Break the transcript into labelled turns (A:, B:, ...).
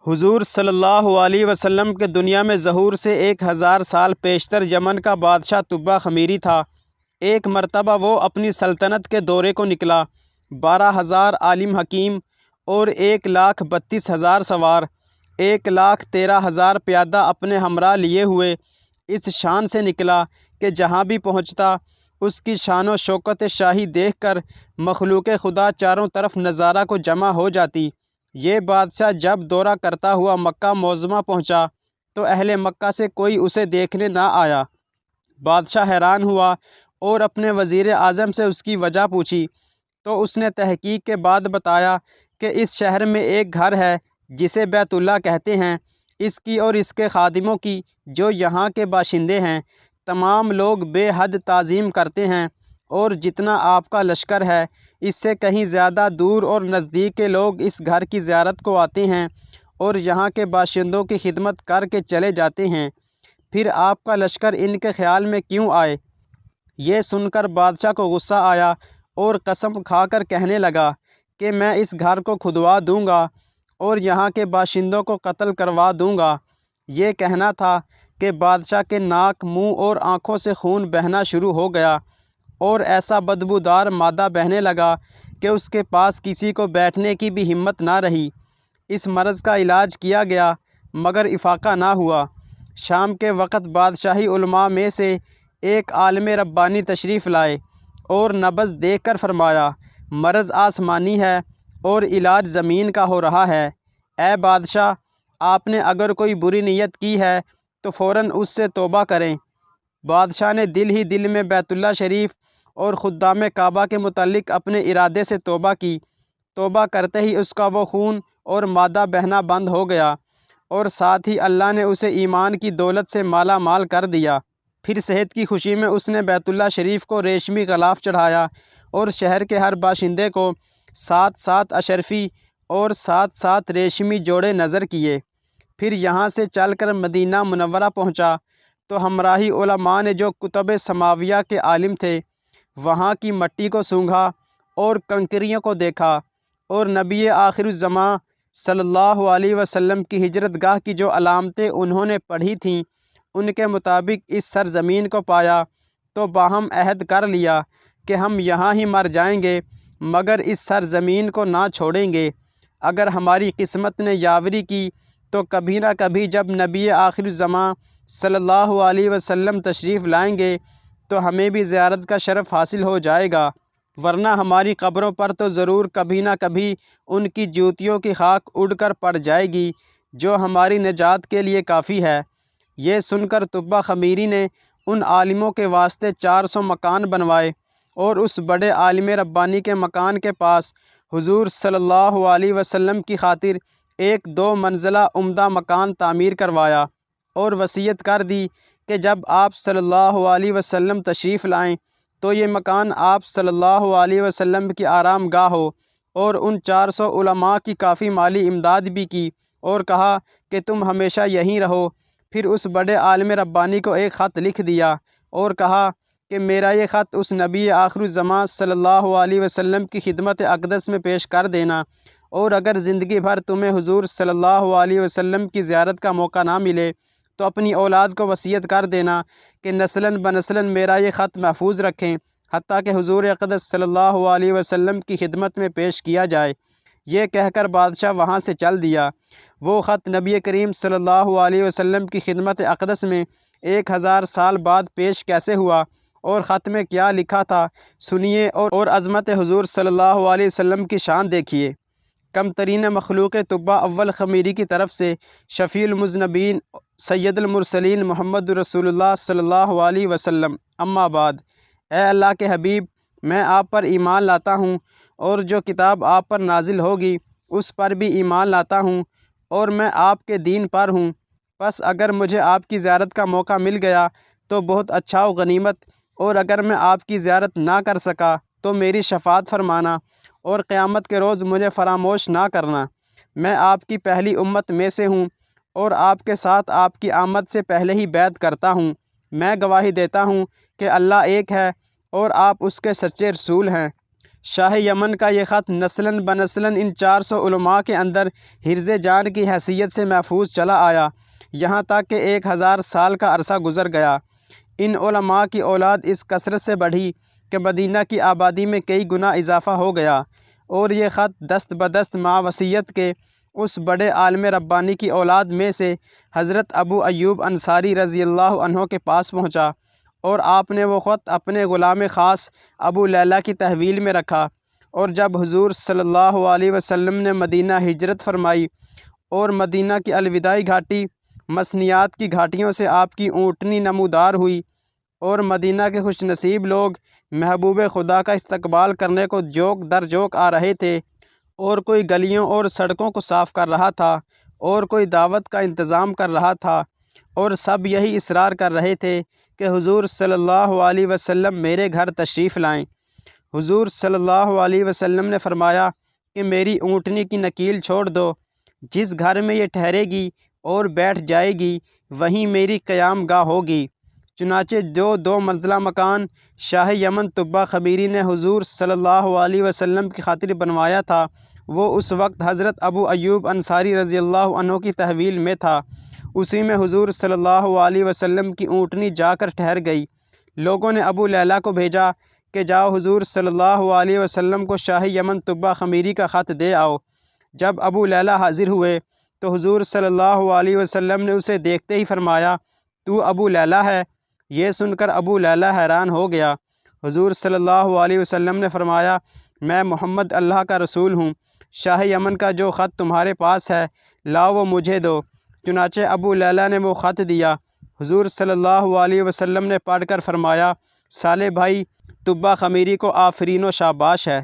A: حضور صلی اللہ علیہ وسلم کے دنیا میں ظہور سے 1000 سال پیشتر یمن کا بادشاہ تبہ خمیری تھا۔ ایک مرتبہ وہ اپنی سلطنت کے دورے کو نکلا۔ 12,000 عالم حکیم اور 1,32,000 سوار، 1,13,000 پیادہ اپنے ہمراہ لیے ہوئے اس شان سے نکلا کہ جہاں بھی پہنچتا اس کی شان و شوکت شاہی دیکھ کر مخلوق خدا چاروں طرف نظارہ کو جمع ہو جاتی۔ یہ بادشاہ جب دورہ کرتا ہوا مکہ معظمہ پہنچا تو اہل مکہ سے کوئی اسے دیکھنے نہ آیا۔ بادشاہ حیران ہوا اور اپنے وزیر اعظم سے اس کی وجہ پوچھی تو اس نے تحقیق کے بعد بتایا کہ اس شہر میں ایک گھر ہے جسے بیت اللہ کہتے ہیں، اس کی اور اس کے خادموں کی جو یہاں کے باشندے ہیں تمام لوگ بے حد تعظیم کرتے ہیں، اور جتنا آپ کا لشکر ہے اس سے کہیں زیادہ دور اور نزدیک کے لوگ اس گھر کی زیارت کو آتے ہیں اور یہاں کے باشندوں کی خدمت کر کے چلے جاتے ہیں، پھر آپ کا لشکر ان کے خیال میں کیوں آئے؟ یہ سن کر بادشاہ کو غصہ آیا اور قسم کھا کر کہنے لگا کہ میں اس گھر کو کھدوا دوں گا اور یہاں کے باشندوں کو قتل کروا دوں گا۔ یہ کہنا تھا کہ بادشاہ کے ناک، منہ اور آنکھوں سے خون بہنا شروع ہو گیا اور ایسا بدبودار مادہ بہنے لگا کہ اس کے پاس کسی کو بیٹھنے کی بھی ہمت نہ رہی۔ اس مرض کا علاج کیا گیا مگر افاقہ نہ ہوا۔ شام کے وقت بادشاہی علماء میں سے ایک عالم ربانی تشریف لائے اور نبض دیکھ کر فرمایا، مرض آسمانی ہے اور علاج زمین کا ہو رہا ہے۔ اے بادشاہ، آپ نے اگر کوئی بری نیت کی ہے تو فوراً اس سے توبہ کریں۔ بادشاہ نے دل ہی دل میں بیت اللہ شریف اور خدام کعبہ کے متعلق اپنے ارادے سے توبہ کی۔ توبہ کرتے ہی اس کا وہ خون اور مادہ بہنا بند ہو گیا اور ساتھ ہی اللہ نے اسے ایمان کی دولت سے مالا مال کر دیا۔ پھر صحت کی خوشی میں اس نے بیت اللہ شریف کو ریشمی غلاف چڑھایا اور شہر کے ہر باشندے کو 7 اشرفی اور 7 ریشمی جوڑے نذر کیے۔ پھر یہاں سے چل کر مدینہ منورہ پہنچا تو ہمراہی علماء نے جو کتب سماویہ کے عالم تھے وہاں کی مٹی کو سونگھا اور کنکریوں کو دیکھا، اور نبی آخر الزماں صلی اللہ علیہ وسلم کی ہجرت گاہ کی جو علامتیں انہوں نے پڑھی تھیں ان کے مطابق اس سرزمین کو پایا تو باہم عہد کر لیا کہ ہم یہاں ہی مر جائیں گے مگر اس سرزمین کو نہ چھوڑیں گے۔ اگر ہماری قسمت نے یاوری کی تو کبھی نہ کبھی جب نبی آخر الزماں صلی اللہ علیہ وسلم تشریف لائیں گے تو ہمیں بھی زیارت کا شرف حاصل ہو جائے گا، ورنہ ہماری قبروں پر تو ضرور کبھی نہ کبھی ان کی جوتیوں کی خاک اڑ کر پڑ جائے گی جو ہماری نجات کے لیے کافی ہے۔ یہ سن کر تبہ خمیری نے ان عالموں کے واسطے 400 مکان بنوائے اور اس بڑے عالم ربانی کے مکان کے پاس حضور صلی اللہ علیہ وسلم کی خاطر ایک 2 منزلہ عمدہ مکان تعمیر کروایا اور وصیت کر دی کہ جب آپ صلی اللہ علیہ وسلم تشریف لائیں تو یہ مکان آپ صلی اللہ علیہ وسلم کی آرام گاہ ہو، اور ان 400 علماء کی کافی مالی امداد بھی کی اور کہا کہ تم ہمیشہ یہیں رہو۔ پھر اس بڑے عالم ربانی کو ایک خط لکھ دیا اور کہا کہ میرا یہ خط اس نبی آخر الزماں صلی اللہ علیہ وسلم کی خدمت اقدس میں پیش کر دینا، اور اگر زندگی بھر تمہیں حضور صلی اللہ علیہ وسلم کی زیارت کا موقع نہ ملے تو اپنی اولاد کو وصیت کر دینا کہ نسلاً بنسلاً میرا یہ خط محفوظ رکھیں حتیٰ کہ حضور اقدس صلی اللہ علیہ وسلم کی خدمت میں پیش کیا جائے۔ یہ کہہ کر بادشاہ وہاں سے چل دیا۔ وہ خط نبی کریم صلی اللہ علیہ وسلم کی خدمت اقدس میں 1000 سال بعد پیش کیسے ہوا اور خط میں کیا لکھا تھا سنیے اور عظمت حضور صلی اللہ علیہ وسلم کی شان دیکھیے۔ کم ترین مخلوق تبہ اول خمیری کی طرف سے شفیع المذنبین سید المرسلین محمد رسول اللہ صلی اللہ علیہ وسلم، اما بعد۔ اے اللہ کے حبیب، میں آپ پر ایمان لاتا ہوں اور جو کتاب آپ پر نازل ہوگی اس پر بھی ایمان لاتا ہوں، اور میں آپ کے دین پر ہوں۔ پس اگر مجھے آپ کی زیارت کا موقع مل گیا تو بہت اچھا و غنیمت، اور اگر میں آپ کی زیارت نہ کر سکا تو میری شفاعت فرمانا اور قیامت کے روز مجھے فراموش نہ کرنا۔ میں آپ کی پہلی امت میں سے ہوں اور آپ کے ساتھ آپ کی آمد سے پہلے ہی بیعت کرتا ہوں۔ میں گواہی دیتا ہوں کہ اللہ ایک ہے اور آپ اس کے سچے رسول ہیں۔ شاہ یمن کا یہ خط نسلاً بنسلاً ان 400 علماء کے اندر حرز جان کی حیثیت سے محفوظ چلا آیا، یہاں تک کہ 1000 سال کا عرصہ گزر گیا۔ ان علماء کی اولاد اس کثرت سے بڑھی کہ مدینہ کی آبادی میں کئی گنا اضافہ ہو گیا، اور یہ خط دست بدست مع وصیت کے اس بڑے عالم ربانی کی اولاد میں سے حضرت ابو ایوب انصاری رضی اللہ عنہ کے پاس پہنچا، اور آپ نے وہ خط اپنے غلام خاص ابو لیلہ کی تحویل میں رکھا۔ اور جب حضور صلی اللہ علیہ وسلم نے مدینہ ہجرت فرمائی اور مدینہ کی الوداعی گھاٹی مسنیات کی گھاٹیوں سے آپ کی اونٹنی نمودار ہوئی، اور مدینہ کے خوش نصیب لوگ محبوب خدا کا استقبال کرنے کو جوک در جوک آ رہے تھے، اور کوئی گلیوں اور سڑکوں کو صاف کر رہا تھا، اور کوئی دعوت کا انتظام کر رہا تھا، اور سب یہی اصرار کر رہے تھے کہ حضور صلی اللہ علیہ وسلم میرے گھر تشریف لائیں۔ حضور صلی اللہ علیہ وسلم نے فرمایا کہ میری اونٹنی کی نکیل چھوڑ دو، جس گھر میں یہ ٹھہرے گی اور بیٹھ جائے گی وہیں میری قیام گاہ ہوگی۔ چنانچہ جو 2 منزلہ مکان شاہ یمن طبہ خمیری نے حضور صلی اللہ علیہ وسلم کی خاطر بنوایا تھا، وہ اس وقت حضرت ابو ایوب انصاری رضی اللہ عنہ کی تحویل میں تھا۔ اسی میں حضور صلی اللہ علیہ وسلم کی اونٹنی جا کر ٹھہر گئی۔ لوگوں نے ابو لیلہ کو بھیجا کہ جاؤ حضور صلی اللہ علیہ وسلم کو شاہ یمن طبہ خمیری کا خط دے آؤ۔ جب ابو لیلہ حاضر ہوئے تو حضور صلی اللہ علیہ وسلم نے اسے دیکھتے ہی فرمایا، تو ابو لیلہ ہے؟ یہ سن کر ابو لیلہ حیران ہو گیا۔ حضور صلی اللہ علیہ وسلم نے فرمایا، میں محمد اللہ کا رسول ہوں، شاہ یمن کا جو خط تمہارے پاس ہے لاؤ وہ مجھے دو۔ چنانچہ ابو لیلہ نے وہ خط دیا۔ حضور صلی اللہ علیہ وسلم نے پڑھ کر فرمایا، صالح بھائی طبہ خمیری کو آفرین و شاباش ہے۔